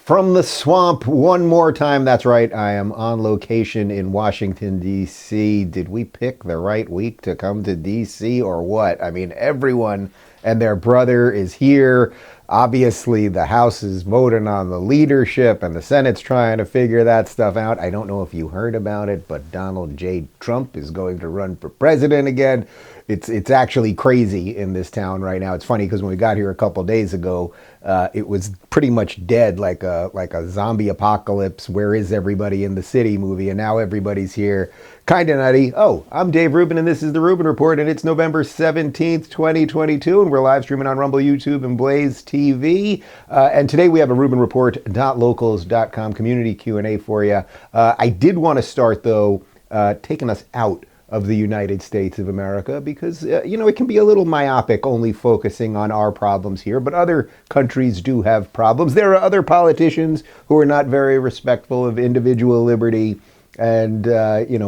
From the swamp one more time. That's right, I am on location in Washington, D.C. Did we pick the right week to come to D.C. or what? I mean, everyone and their brother is here. Obviously, the House is voting on the leadership and the Senate's trying to figure that stuff out. I don't know if you heard about it, but Donald J. Trump is going to run for president again. It's actually crazy in this town right now. It's funny because when we got here a couple days ago, it was pretty much dead, like a zombie apocalypse. Where is everybody in the city movie? And now everybody's here. Kind of nutty. Oh, I'm Dave Rubin, and this is the Rubin Report, and it's November 17th, 2022, and we're live streaming on Rumble, YouTube, and Blaze TV. And today we have a RubinReport.locals.com community Q&A for you. I did want to start, though, taking us out of the United States of America because, it can be a little myopic only focusing on our problems here, but other countries do have problems. There are other politicians who are not very respectful of individual liberty and,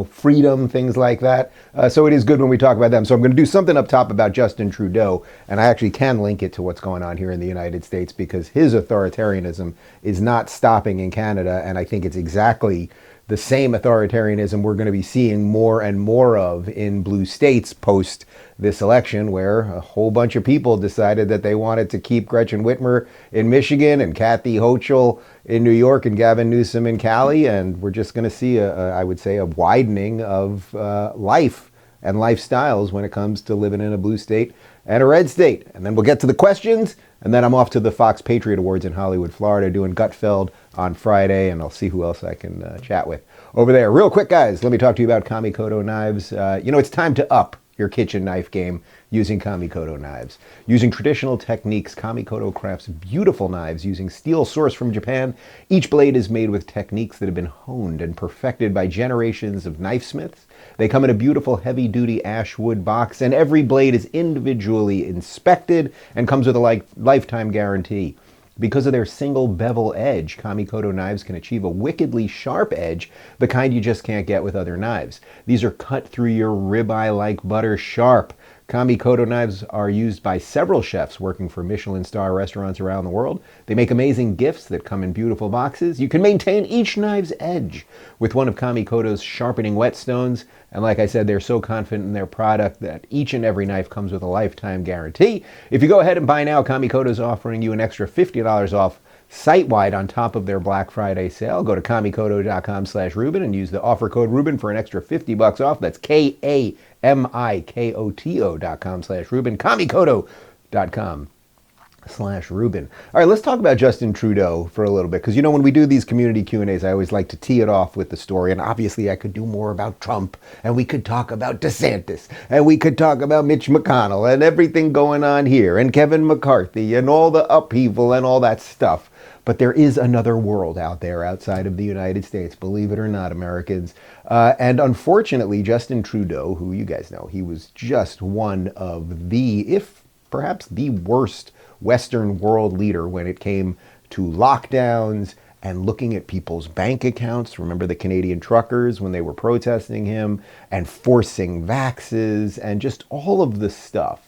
freedom, things like that. So it is good when we talk about them. So I'm going to do something up top about Justin Trudeau, and I actually can link it to what's going on here in the United States because his authoritarianism is not stopping in Canada, and I think it's exactly the same authoritarianism we're going to be seeing more and more of in blue states post this election, where a whole bunch of people decided that they wanted to keep Gretchen Whitmer in Michigan and Kathy Hochul in New York and Gavin Newsom in Cali, and we're just going to see, I would say, a widening of life and lifestyles when it comes to living in a blue state and a red state. And then we'll get to the questions, and then I'm off to the Fox Patriot Awards in Hollywood, Florida, doing Gutfeld on Friday, and I'll see who else I can chat with over there. Real quick, guys, let me talk to you about Kamikoto Knives. It's time to up your kitchen knife game using Kamikoto knives. Using traditional techniques, Kamikoto crafts beautiful knives using steel sourced from Japan. Each blade is made with techniques that have been honed and perfected by generations of knifesmiths. They come in a beautiful heavy-duty ash wood box, and every blade is individually inspected and comes with a lifetime guarantee. Because of their single bevel edge, Kamikoto knives can achieve a wickedly sharp edge, the kind you just can't get with other knives. These are cut through your ribeye like butter sharp. Kamikoto knives are used by several chefs working for Michelin-star restaurants around the world. They make amazing gifts that come in beautiful boxes. You can maintain each knife's edge with one of Kamikoto's sharpening whetstones. And like I said, they're so confident in their product that each and every knife comes with a lifetime guarantee. If you go ahead and buy now, Kamikoto's offering you an extra $50 off site-wide on top of their Black Friday sale. Go to kamikoto.com/Rubin and use the offer code Rubin for an extra $50 off. That's KAMIKOTO.com/Rubin. Kamikoto.com/Rubin. All right, let's talk about Justin Trudeau for a little bit, because when we do these community Q&As, I always like to tee it off with the story, and obviously I could do more about Trump, and we could talk about DeSantis, and we could talk about Mitch McConnell, and everything going on here, and Kevin McCarthy, and all the upheaval and all that stuff. But there is another world out there outside of the United States, believe it or not, Americans. And unfortunately, Justin Trudeau, who you guys know, he was just one of the, if perhaps the worst Western world leader when it came to lockdowns and looking at people's bank accounts. Remember the Canadian truckers when they were protesting him, and forcing vaxes and just all of this stuff.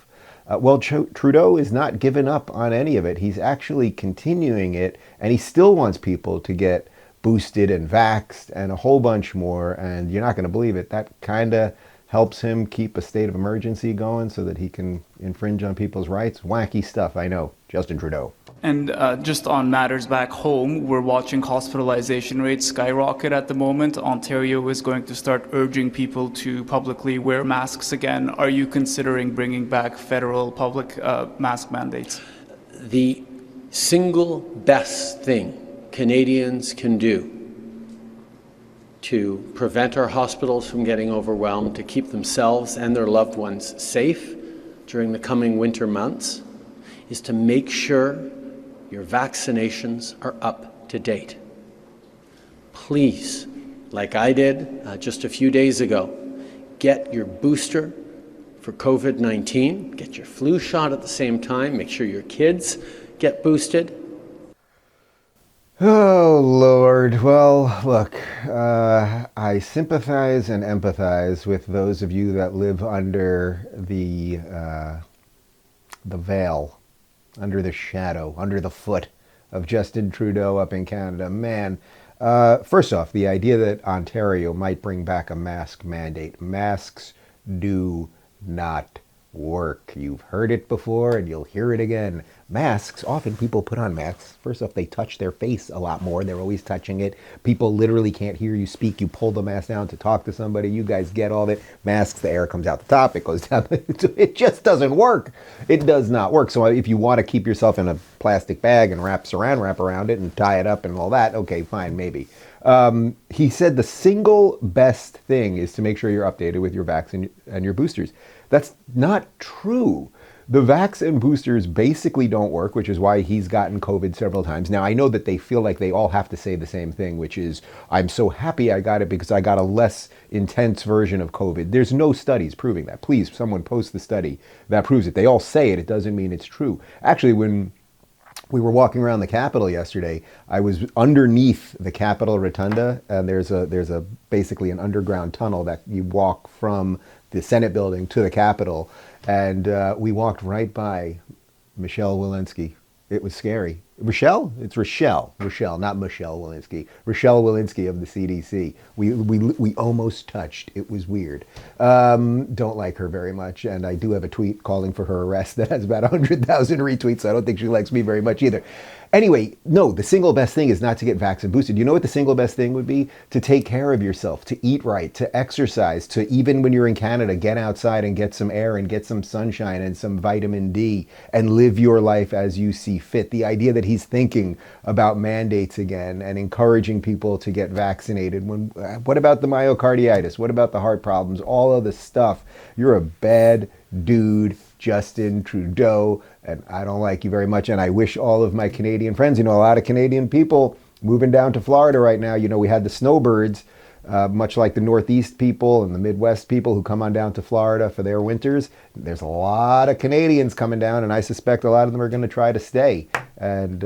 Trudeau is not giving up on any of it. He's actually continuing it, and he still wants people to get boosted and vaxxed and a whole bunch more. And you're not going to believe it. That kind of helps him keep a state of emergency going so that he can infringe on people's rights. Wacky stuff, I know. Justin Trudeau. And just on matters back home, we're watching hospitalization rates skyrocket at the moment. Ontario is going to start urging people to publicly wear masks again. Are you considering bringing back federal public mask mandates? The single best thing Canadians can do to prevent our hospitals from getting overwhelmed, to keep themselves and their loved ones safe during the coming winter months, is to make sure your vaccinations are up to date. Please, like I did just a few days ago, get your booster for COVID-19, get your flu shot at the same time, make sure your kids get boosted. Oh, Lord. Well, look, I sympathize and empathize with those of you that live under the veil, under the shadow, under the foot of Justin Trudeau up in Canada. Man, first off, the idea that Ontario might bring back a mask mandate. Masks do not work. You've heard it before and you'll hear it again. Masks, often people put on masks. First off, they touch their face a lot more. They're always touching it. People literally can't hear you speak. You pull the mask down to talk to somebody. You guys get all of it. Masks, the air comes out the top. It goes down. It just doesn't work. It does not work. So if you want to keep yourself in a plastic bag and wrap around it and tie it up and all that, okay, fine, maybe. He said the single best thing is to make sure you're updated with your vaccine and your boosters. That's not true. The vax and boosters basically don't work, which is why he's gotten COVID several times. Now, I know that they feel like they all have to say the same thing, which is, I'm so happy I got it because I got a less intense version of COVID. There's no studies proving that. Please, someone post the study that proves it. They all say it. It doesn't mean it's true. Actually, when we were walking around the Capitol yesterday, I was underneath the Capitol Rotunda, and there's a basically an underground tunnel that you walk from the Senate building to the Capitol, and we walked right by Michelle Walensky. It was scary. Rochelle? It's Rochelle. Rochelle, not Michelle Walensky. Rochelle Walensky of the CDC. We almost touched. It was weird. Don't like her very much, and I do have a tweet calling for her arrest that has about 100,000 retweets, so I don't think she likes me very much either. Anyway, no, the single best thing is not to get vaccinated boosted. You know what the single best thing would be? To take care of yourself, to eat right, to exercise, to even when you're in Canada, get outside and get some air and get some sunshine and some vitamin D and live your life as you see fit. The idea that he's thinking about mandates again and encouraging people to get vaccinated. What about the myocarditis? What about the heart problems? All of the stuff. You're a bad dude, Justin Trudeau, and I don't like you very much. And I wish all of my Canadian friends, a lot of Canadian people moving down to Florida right now. We had the snowbirds, much like the Northeast people and the Midwest people who come on down to Florida for their winters. There's a lot of Canadians coming down, and I suspect a lot of them are going to try to stay. And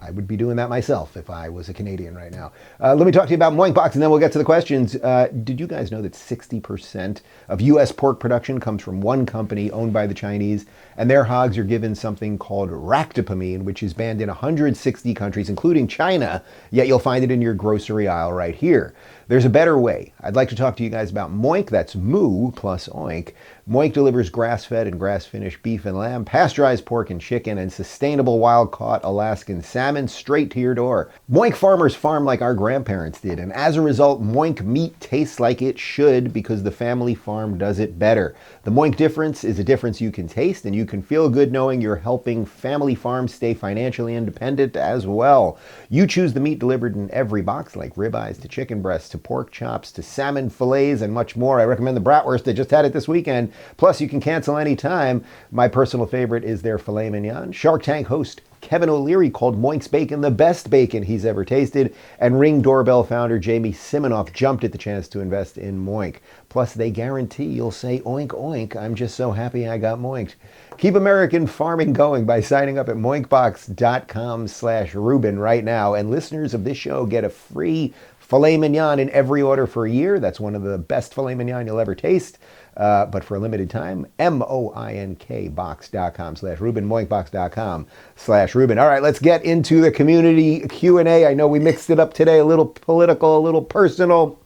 I would be doing that myself if I was a Canadian right now. Let me talk to you about Moink Box, and then we'll get to the questions. Did you guys know that 60% of U.S. pork production comes from one company owned by the Chinese, and their hogs are given something called ractopamine, which is banned in 160 countries, including China, yet you'll find it in your grocery aisle right here. There's a better way. I'd like to talk to you guys about Moink. That's moo plus oink. Moink delivers grass-fed and grass-finished beef and lamb, pasteurized pork and chicken, and sustainable wild-caught Alaskan salmon straight to your door. Moink farmers farm like our grandparents did, and as a result, Moink meat tastes like it should because the family farm does it better. The Moink difference is a difference you can taste, and you can feel good knowing you're helping family farms stay financially independent as well. You choose the meat delivered in every box, like ribeyes to chicken breasts to pork chops to salmon fillets and much more. I recommend the bratwurst. I just had it this weekend. Plus, you can cancel anytime. My personal favorite is their filet mignon. Shark Tank host Kevin O'Leary called Moink's bacon the best bacon he's ever tasted, and Ring Doorbell founder Jamie Siminoff jumped at the chance to invest in Moink. Plus, they guarantee you'll say oink oink, I'm just so happy I got moinked. Keep American farming going by signing up at moinkbox.com/Rubin right now, and listeners of this show get a free filet mignon in every order for a year. That's one of the best filet mignon you'll ever taste. But for a limited time, moinkbox.com/Rubin, moinkbox.com/Rubin. All right, let's get into the community Q&A. I know we mixed it up today, a little political, a little personal,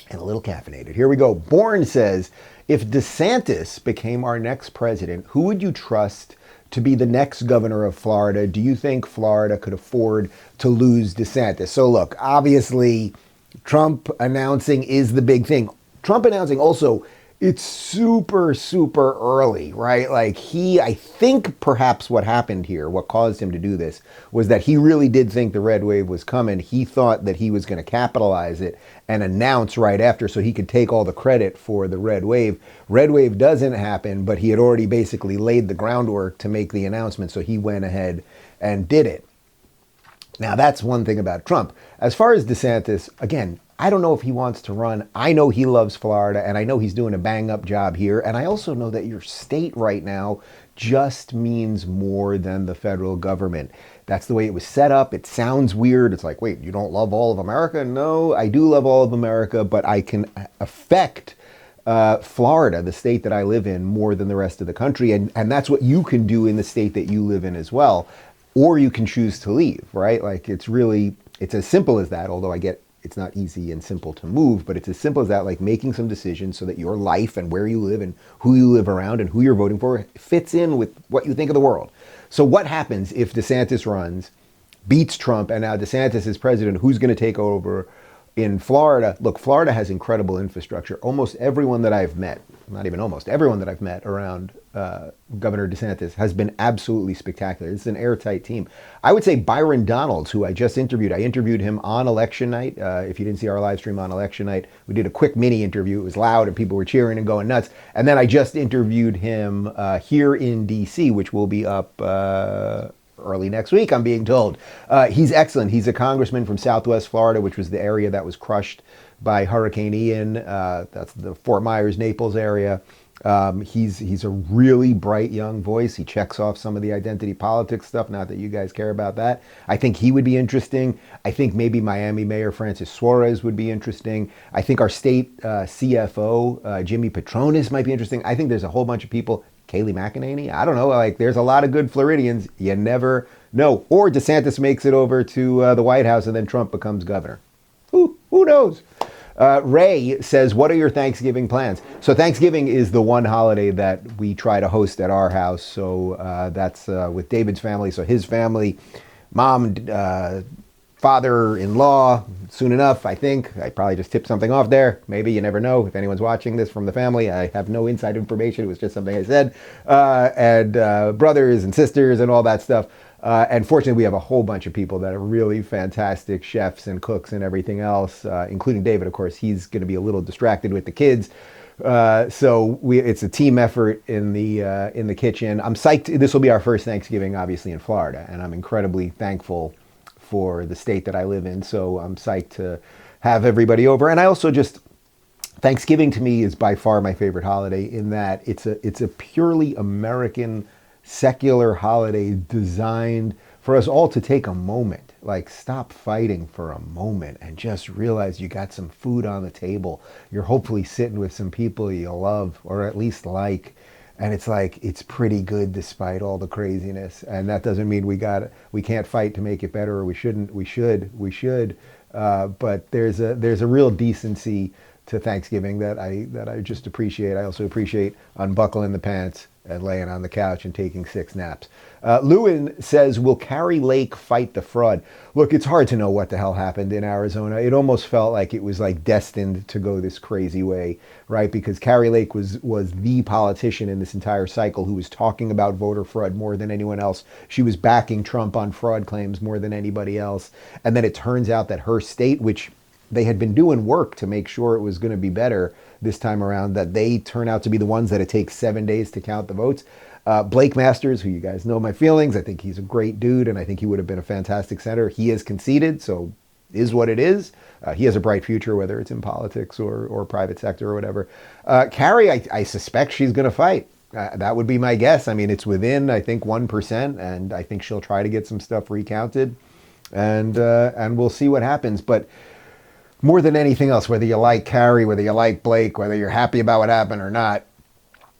and a little caffeinated. Here we go. Bourne says, if DeSantis became our next president, who would you trust to be the next governor of Florida? Do you think Florida could afford to lose DeSantis? So look, obviously, Trump announcing is the big thing. Trump announcing also, it's super, super early, right? Like I think perhaps what happened here, what caused him to do this, was that he really did think the red wave was coming. He thought that he was going to capitalize it and announce right after so he could take all the credit for the red wave. Red wave doesn't happen, but he had already basically laid the groundwork to make the announcement, so he went ahead and did it. Now, that's one thing about Trump. As far as DeSantis, again, I don't know if he wants to run. I know he loves Florida, and I know he's doing a bang-up job here. And I also know that your state right now just means more than the federal government. That's the way it was set up. It sounds weird. It's like, wait, you don't love all of America? No, I do love all of America, but I can affect Florida, the state that I live in, more than the rest of the country. And that's what you can do in the state that you live in as well. Or you can choose to leave, right? Like it's as simple as that, although I get it's not easy and simple to move, but it's as simple as that, like making some decisions so that your life and where you live and who you live around and who you're voting for fits in with what you think of the world. So what happens if DeSantis runs, beats Trump, and now DeSantis is president? Who's going to take over in Florida? Look, Florida has incredible infrastructure. Almost everyone that I've met, not even almost, everyone that I've met around Governor DeSantis has been absolutely spectacular. It's an airtight team. I would say Byron Donalds, who I just interviewed, I interviewed him on election night. If you didn't see our live stream on election night, we did a quick mini interview. It was loud and people were cheering and going nuts. And then I just interviewed him here in DC, which will be up early next week, I'm being told. He's excellent. He's a congressman from Southwest Florida, which was the area that was crushed by Hurricane Ian. That's the Fort Myers, Naples area. He's a really bright young voice. He checks off some of the identity politics stuff, not that you guys care about that. I think he would be interesting. I think maybe Miami Mayor Francis Suarez would be interesting. I think our state CFO, Jimmy Petronis, might be interesting. I think there's a whole bunch of people. Kayleigh McEnany? I don't know. Like, there's a lot of good Floridians. You never know. Or DeSantis makes it over to the White House and then Trump becomes governor. Who knows? Ray says, what are your Thanksgiving plans? So Thanksgiving is the one holiday that we try to host at our house. So that's with David's family. So his family, mom, father-in-law, soon enough, I think. I probably just tipped something off there. Maybe, you never know. If anyone's watching this from the family, I have no inside information. It was just something I said. And brothers and sisters and all that stuff. And fortunately, we have a whole bunch of people that are really fantastic chefs and cooks and everything else, including David, of course. He's going to be a little distracted with the kids. So it's a team effort in the kitchen. I'm psyched. This will be our first Thanksgiving, obviously, in Florida. And I'm incredibly thankful for the state that I live in. So I'm psyched to have everybody over. And I also just, Thanksgiving to me is by far my favorite holiday in that it's a purely American secular holiday designed for us all to take a moment, like stop fighting for a moment and just realize you got some food on the table. You're hopefully sitting with some people you love or at least like. And it's like, it's pretty good despite all the craziness. And that doesn't mean we can't fight to make it better, or we shouldn't. We should. But there's a real decency to Thanksgiving that I just appreciate. I also appreciate unbuckling the pants and laying on the couch and taking 6 naps. Lewin says, will Kari Lake fight the fraud? Look, it's hard to know what the hell happened in Arizona. It almost felt like it was like destined to go this crazy way, right? Because Kari Lake was the politician in this entire cycle who was talking about voter fraud more than anyone else. She was backing Trump on fraud claims more than anybody else. And then it turns out that her state, which they had been doing work to make sure it was going to be better this time around, that they turn out to be the ones that it takes 7 days to count the votes. Blake Masters, who you guys know my feelings, I think he's a great dude, and I think he would have been a fantastic senator. He has conceded, so is what it is. He has a bright future, whether it's in politics or private sector or whatever. Kari, I suspect she's going to fight. That would be my guess. I mean, it's within, I think, 1%, and I think she'll try to get some stuff recounted, and we'll see what happens. But more than anything else, whether you like Kari, whether you like Blake, whether you're happy about what happened or not,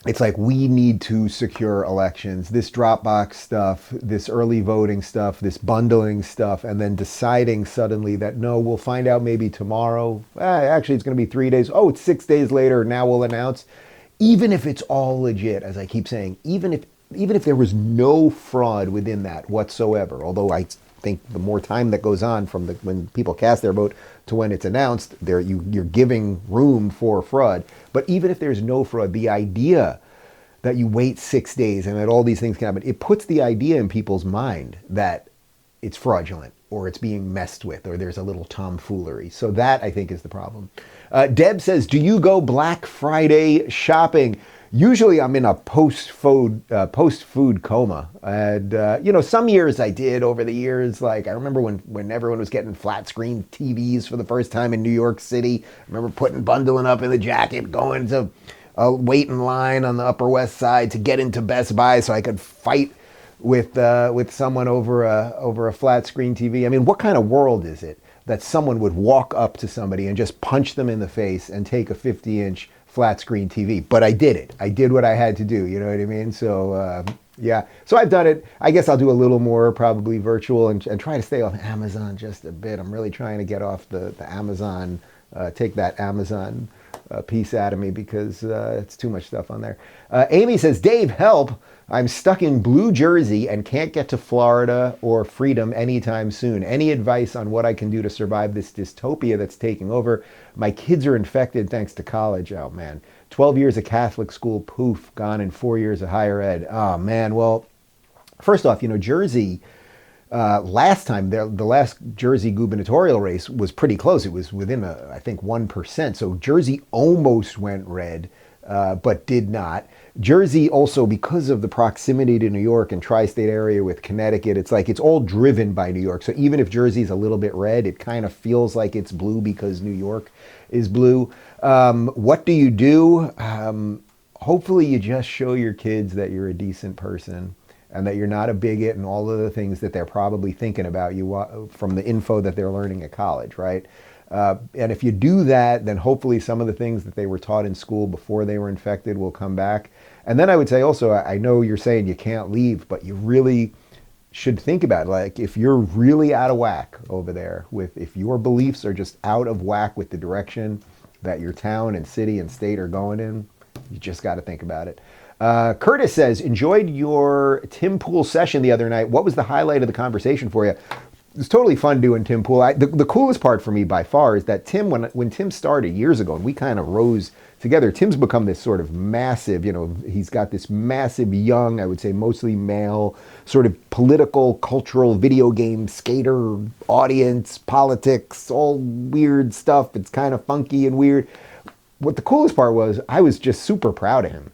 it's like we need to secure elections. This Dropbox stuff, this early voting stuff, this bundling stuff, and then deciding suddenly that, no, we'll find out maybe tomorrow. Actually, it's going to be 3 days. Oh, it's 6 days later. Now we'll announce. Even if it's all legit, as I keep saying, even if there was no fraud within that whatsoever, although I think the more time that goes on from when people cast their vote to when it's announced, you're giving room for fraud. But even if there's no fraud, the idea that you wait 6 days and that all these things can happen, it puts the idea in people's mind that it's fraudulent or it's being messed with or there's a little tomfoolery. So that, I think, is the problem. Deb says, do you go Black Friday shopping? Usually I'm in a post-food coma. And, some years I did over the years. Like, I remember when everyone was getting flat screen TVs for the first time in New York City. I remember bundling up in the jacket, going to a wait in line on the Upper West Side to get into Best Buy so I could fight with someone over a flat screen TV. I mean, what kind of world is it that someone would walk up to somebody and just punch them in the face and take a 50-inch flat screen TV? But I did it. I did what I had to do. You know what I mean? So yeah. So I've done it. I guess I'll do a little more probably virtual and try to stay off Amazon just a bit. I'm really trying to get off the Amazon, take that Amazon piece out of me because it's too much stuff on there. Amy says, Dave, help. I'm stuck in Blue Jersey and can't get to Florida or freedom anytime soon. Any advice on what I can do to survive this dystopia that's taking over? My kids are infected thanks to college. Oh, man. 12 years of Catholic school, poof, gone in 4 years of higher ed. Oh, man. Well, first off, Jersey, last time, the last Jersey gubernatorial race was pretty close. It was within, I think, 1%. So Jersey almost went red, but did not. Jersey also, because of the proximity to New York and tri-state area with Connecticut, it's all driven by New York. So even if Jersey's a little bit red, it kind of feels like it's blue because New York is blue. What do you do? Hopefully you just show your kids that you're a decent person and that you're not a bigot and all of the things that they're probably thinking about you from the info that they're learning at college, right? And if you do that, then hopefully some of the things that they were taught in school before they were infected will come back. And then I would say also, I know you're saying you can't leave, but you really should think about it. Like if you're really out of whack over there if your beliefs are just out of whack with the direction that your town and city and state are going in, you just got to think about it. Curtis says, enjoyed your Tim Pool session the other night. What was the highlight of the conversation for you? It's totally fun doing Tim Pool. The coolest part for me by far is that Tim, when Tim started years ago and we kind of rose together, Tim's become this sort of massive, he's got this massive young, I would say mostly male, sort of political, cultural, video game, skater, audience, politics, all weird stuff. It's kind of funky and weird. What the coolest part was, I was just super proud of him.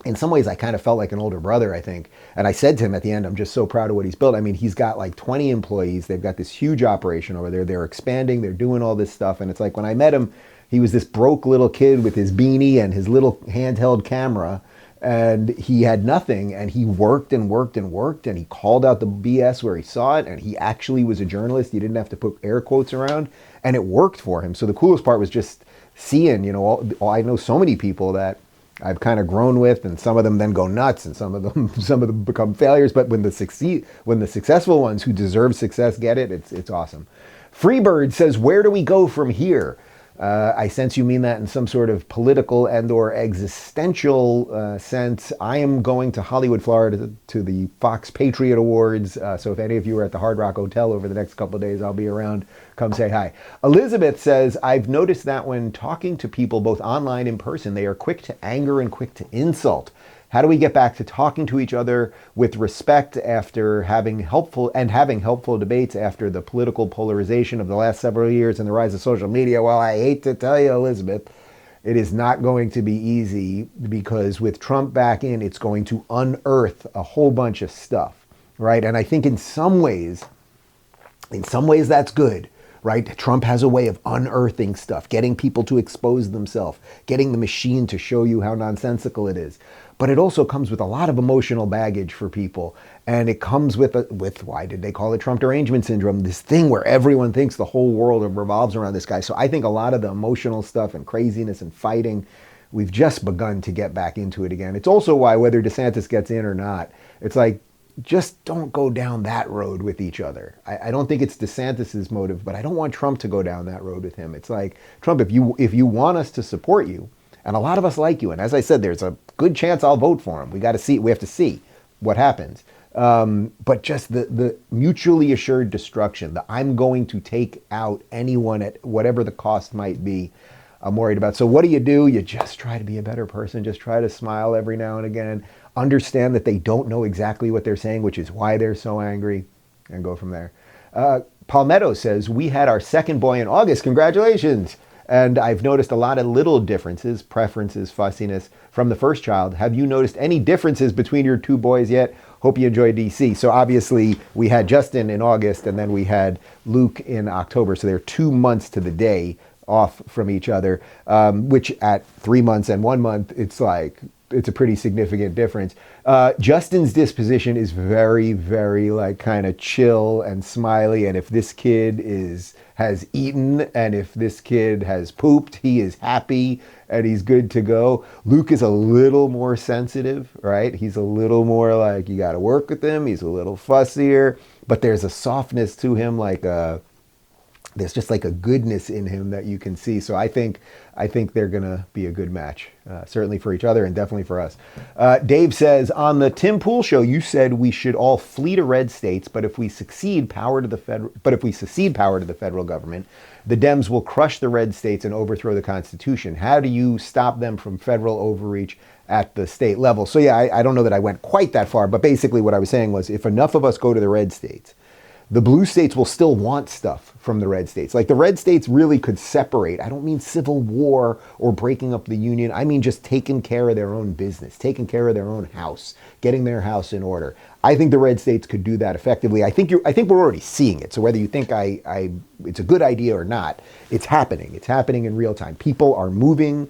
In some ways, I kind of felt like an older brother, I think. And I said to him at the end, I'm just so proud of what he's built. I mean, he's got like 20 employees. They've got this huge operation over there. They're expanding. They're doing all this stuff. And it's like when I met him, he was this broke little kid with his beanie and his little handheld camera. And he had nothing. And he worked and worked and worked. And he called out the BS where he saw it. And he actually was a journalist. He didn't have to put air quotes around. And it worked for him. So the coolest part was just seeing, I know so many people that I've kind of grown with, and some of them then go nuts, and some of them become failures. But when the successful ones who deserve success get it, it's awesome. Freebird says, "Where do we go from here?" I sense you mean that in some sort of political and/or existential sense. I am going to Hollywood, Florida, to the Fox Patriot Awards. So if any of you are at the Hard Rock Hotel over the next couple of days, I'll be around. Come say hi. Elizabeth says, I've noticed that when talking to people, both online and in person, they are quick to anger and quick to insult. How do we get back to talking to each other with respect after having helpful debates after the political polarization of the last several years and the rise of social media? Well, I hate to tell you, Elizabeth, it is not going to be easy because with Trump back in, it's going to unearth a whole bunch of stuff, right? And I think in some ways that's good. Right? Trump has a way of unearthing stuff, getting people to expose themselves, getting the machine to show you how nonsensical it is. But it also comes with a lot of emotional baggage for people. And it comes with why did they call it Trump derangement syndrome? This thing where everyone thinks the whole world revolves around this guy. So I think a lot of the emotional stuff and craziness and fighting, we've just begun to get back into it again. It's also why whether DeSantis gets in or not, it's like, just don't go down that road with each other. I don't think it's DeSantis's motive, but I don't want Trump to go down that road with him. It's like, Trump, if you want us to support you, and a lot of us like you, and as I said, there's a good chance I'll vote for him. We have to see what happens. But just the mutually assured destruction, that I'm going to take out anyone at whatever the cost might be, I'm worried about. So what do? You just try to be a better person. Just try to smile every now and again. Understand that they don't know exactly what they're saying, which is why they're so angry, and go from there. Palmetto says, we had our second boy in August. Congratulations. And I've noticed a lot of little differences, preferences, fussiness from the first child. Have you noticed any differences between your two boys yet? Hope you enjoy DC. So obviously we had Justin in August and then we had Luke in October. So they're 2 months to the day off from each other, which at 3 months and 1 month, it's like, it's a pretty significant difference. Justin's disposition is very, very like kind of chill and smiley. And if this kid has eaten and if this kid has pooped, he is happy and he's good to go. Luke is a little more sensitive, right? He's a little more like, you got to work with him. He's a little fussier, but there's a softness to him, like there's just like a goodness in him that you can see. So I think they're going to be a good match, certainly for each other and definitely for us. Dave says, on the Tim Pool show, you said we should all flee to red states, but if we secede power to the federal government, the Dems will crush the red states and overthrow the Constitution. How do you stop them from federal overreach at the state level? So yeah, I don't know that I went quite that far, but basically what I was saying was if enough of us go to the red states, the blue states will still want stuff from the red states. Like the red states really could separate. I don't mean civil war or breaking up the union. I mean just taking care of their own business, taking care of their own house, getting their house in order. I think the red states could do that effectively. I think we're already seeing it. So whether you think it's a good idea or not, it's happening. It's happening in real time. People are moving.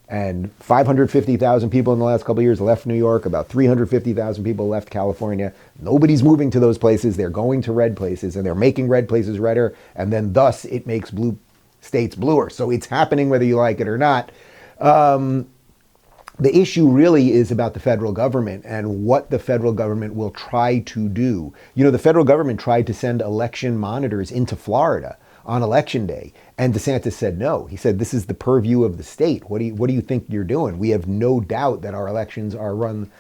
And 550,000 people in the last couple of years left New York. About 350,000 people left California. Nobody's moving to those places. They're going to red places, and they're making red places redder. And then thus it makes blue states bluer. So it's happening whether you like it or not. The issue really is about the federal government and what the federal government will try to do. You know, the federal government tried to send election monitors into Florida on election day. And DeSantis said no. He said, this is the purview of the state. What do you think you're doing? We have no doubt that our elections are run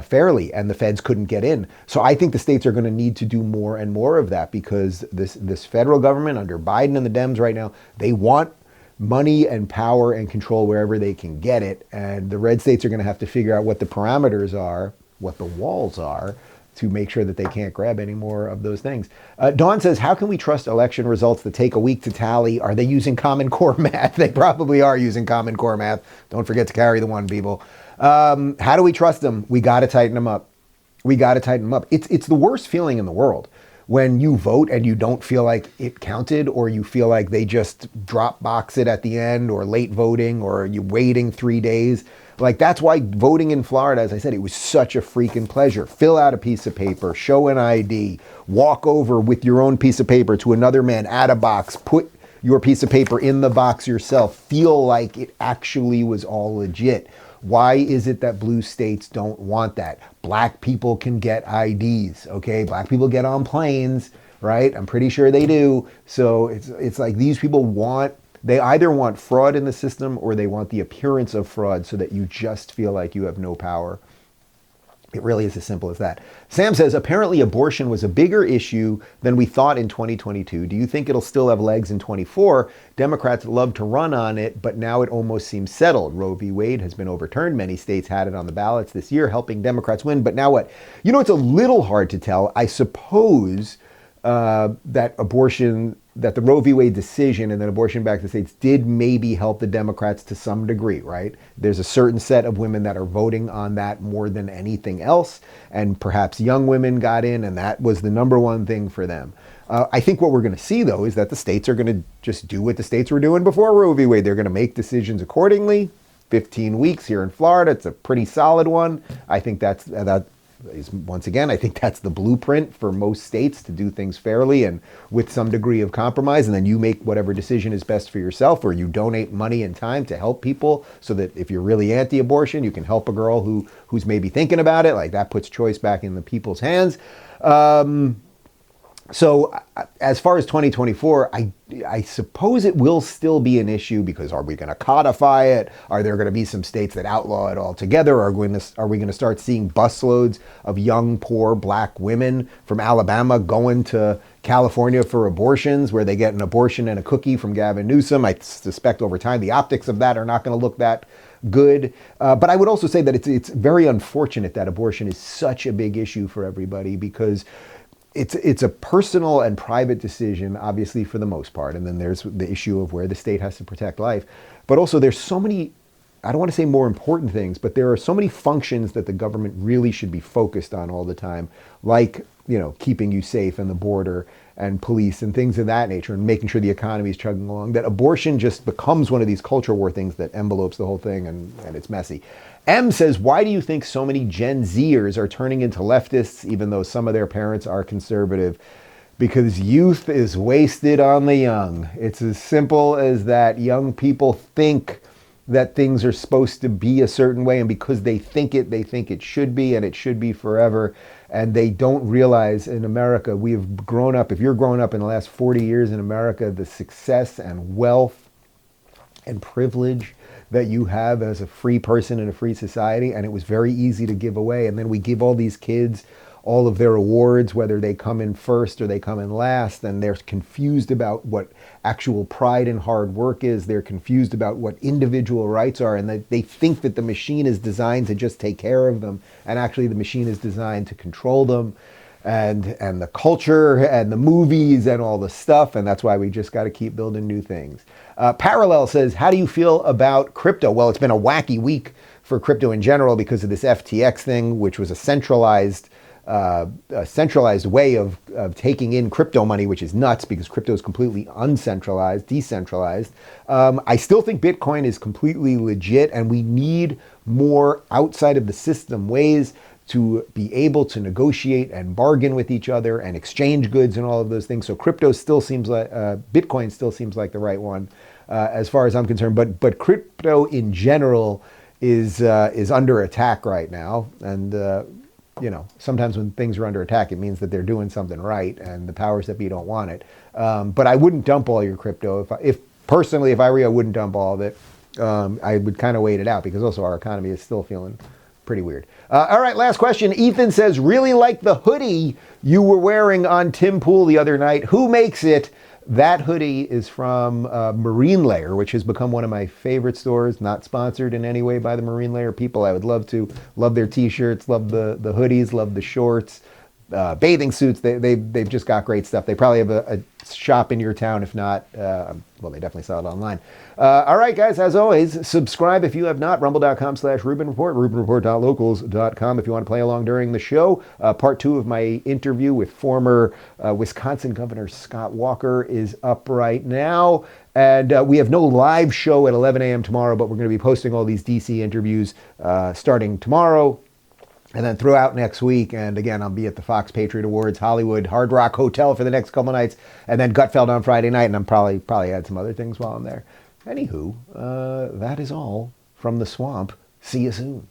fairly, and the feds couldn't get in. So I think the states are going to need to do more and more of that because this federal government under Biden and the Dems right now, they want money and power and control wherever they can get it. And the red states are going to have to figure out what the parameters are, what the walls are, to make sure that they can't grab any more of those things. Dawn says, how can we trust election results that take a week to tally? Are they using Common Core math? They probably are using Common Core math. Don't forget to carry the one, people. How do we trust them? We got to tighten them up. We got to tighten them up. It's the worst feeling in the world when you vote and you don't feel like it counted, or you feel like they just drop box it at the end, or late voting, or you waiting 3 days. Like, that's why voting in Florida, as I said, it was such a freaking pleasure. Fill out a piece of paper, show an ID, walk over with your own piece of paper to another man, add a box, put your piece of paper in the box yourself, feel like it actually was all legit. Why is it that blue states don't want that? Black people can get IDs, okay? Black people get on planes, right? I'm pretty sure they do. So it's like these people they either want fraud in the system or they want the appearance of fraud so that you just feel like you have no power. It really is as simple as that. Sam says, apparently abortion was a bigger issue than we thought in 2022. Do you think it'll still have legs in 24? Democrats love to run on it, but now it almost seems settled. Roe v. Wade has been overturned. Many states had it on the ballots this year, helping Democrats win. But now what? You know, it's a little hard to tell. I suppose that the Roe v. Wade decision and then abortion back to the states did maybe help the Democrats to some degree, right? There's a certain set of women that are voting on that more than anything else, and perhaps young women got in, and that was the number one thing for them. I think what we're going to see, though, is that the states are going to just do what the states were doing before Roe v. Wade. They're going to make decisions accordingly. 15 weeks here in Florida, it's a pretty solid one. I think once again, I think that's the blueprint for most states to do things fairly and with some degree of compromise. And then you make whatever decision is best for yourself, or you donate money and time to help people so that if you're really anti-abortion, you can help a girl who's maybe thinking about it. Like, that puts choice back in the people's hands. So as far as 2024, I suppose it will still be an issue, because are we going to codify it? Are there going to be some states that outlaw it altogether? Are we going to start seeing busloads of young, poor black women from Alabama going to California for abortions, where they get an abortion and a cookie from Gavin Newsom? I suspect over time the optics of that are not going to look that good. But I would also say that it's very unfortunate that abortion is such a big issue for everybody, because it's a personal and private decision, obviously, for the most part. And then there's the issue of where the state has to protect life. But also there's so many, I don't want to say more important things, but there are so many functions that the government really should be focused on all the time, like keeping you safe and the border and police and things of that nature and making sure the economy is chugging along, that abortion just becomes one of these culture war things that envelopes the whole thing, and it's messy. M says, why do you think so many Gen Zers are turning into leftists even though some of their parents are conservative? Because youth is wasted on the young. It's as simple as that. Young people think that things are supposed to be a certain way, and because they think it should be, and it should be forever. And they don't realize in America, we have grown up, if you're growing up in the last 40 years in America, the success and wealth and privilege that you have as a free person in a free society, and it was very easy to give away. And then we give all these kids all of their awards, whether they come in first or they come in last, and they're confused about what actual pride and hard work is. They're confused about what individual rights are, and they think that the machine is designed to just take care of them, and actually the machine is designed to control them, and the culture and the movies and all the stuff, and that's why we just got to keep building new things. Parallel says, how do you feel about crypto? Well, it's been a wacky week for crypto in general because of this FTX thing, which was a centralized way of taking in crypto money, which is nuts because crypto is completely decentralized. I still think Bitcoin is completely legit, and we need more outside of the system ways to be able to negotiate and bargain with each other and exchange goods and all of those things. So crypto still seems like, Bitcoin still seems like the right one as far as I'm concerned. But crypto in general is under attack right now, and sometimes when things are under attack, it means that they're doing something right, and the powers that be don't want it. But I wouldn't dump all your crypto. If personally, if I were you, I wouldn't dump all of it. I would kind of wait it out because also our economy is still feeling pretty weird. All right, last question. Ethan says, really like the hoodie you were wearing on Tim Pool the other night. Who makes it? That hoodie is from Marine Layer, which has become one of my favorite stores. Not sponsored in any way by the Marine Layer people. I would love to. Love their t-shirts, love the hoodies, love the shorts, bathing suits. They've just got great stuff. They probably have a shop in your town. If not, well, they definitely sell it online. All right, guys, as always, subscribe if you have not. Rumble.com/Rubin Report, RubinReport.locals.com if you want to play along during the show. Part 2 of my interview with former Wisconsin Governor Scott Walker is up right now. And we have no live show at 11 a.m. tomorrow, but we're going to be posting all these DC interviews starting tomorrow and then throughout next week. And again, I'll be at the Fox Patriot Awards Hollywood Hard Rock Hotel for the next couple nights, and then Gutfeld on Friday night, and I'm probably add some other things while I'm there. Anywho, that is all from the swamp. See you soon.